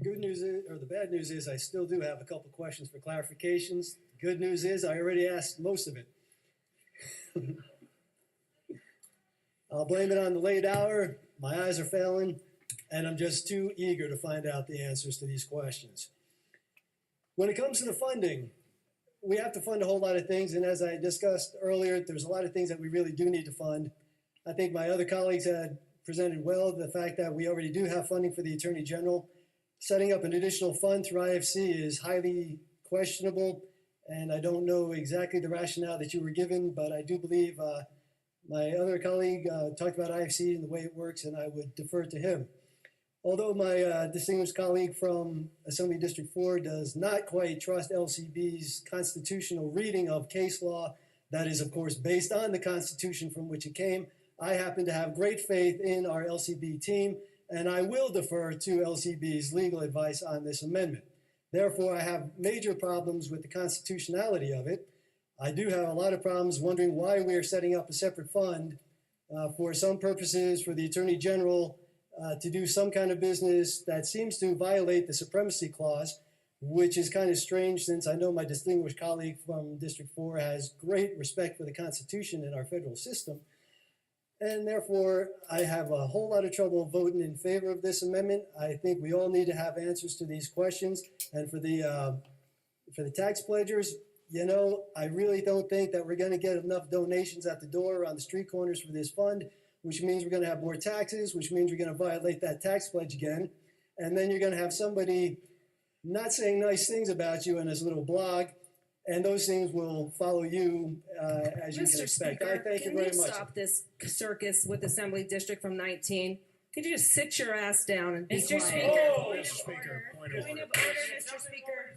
good news is, or the bad news is, I still do have a couple questions for clarifications. The good news is, I already asked most of it. I'll blame it on the late hour. My eyes are failing, and I'm just too eager to find out the answers to these questions. When it comes to the funding, we have to fund a whole lot of things, and as I discussed earlier, there's a lot of things that we really do need to fund. I think my other colleagues had presented well the fact that we already do have funding for the Attorney General. Setting up an additional fund through IFC is highly questionable, and I don't know exactly the rationale that you were given, but I do believe my other colleague talked about IFC and the way it works, and I would defer to him. Although my distinguished colleague from Assembly District 4 does not quite trust LCB's constitutional reading of case law, that is, of course, based on the Constitution from which it came, I happen to have great faith in our LCB team, and I will defer to LCB's legal advice on this amendment. Therefore, I have major problems with the constitutionality of it. I do have a lot of problems wondering why we are setting up a separate fund for some purposes for the Attorney General to do some kind of business that seems to violate the Supremacy Clause, which is kind of strange since I know my distinguished colleague from District 4 has great respect for the Constitution and our federal system. And therefore, I have a whole lot of trouble voting in favor of this amendment. I think we all need to have answers to these questions. And for the tax pledgers, you know, I really don't think that we're going to get enough donations at the door on the street corners for this fund, which means we're going to have more taxes, which means we're going to violate that tax pledge again. And then you're going to have somebody not saying nice things about you in his little blog, and those things will follow you as you can expect. Speaker, I thank you very much. Can you stop this circus with Assembly District from 19? Could you just sit your ass down and be quiet? Mr. Speaker. Mr. Speaker, point of order. Point of order, Mr. Speaker.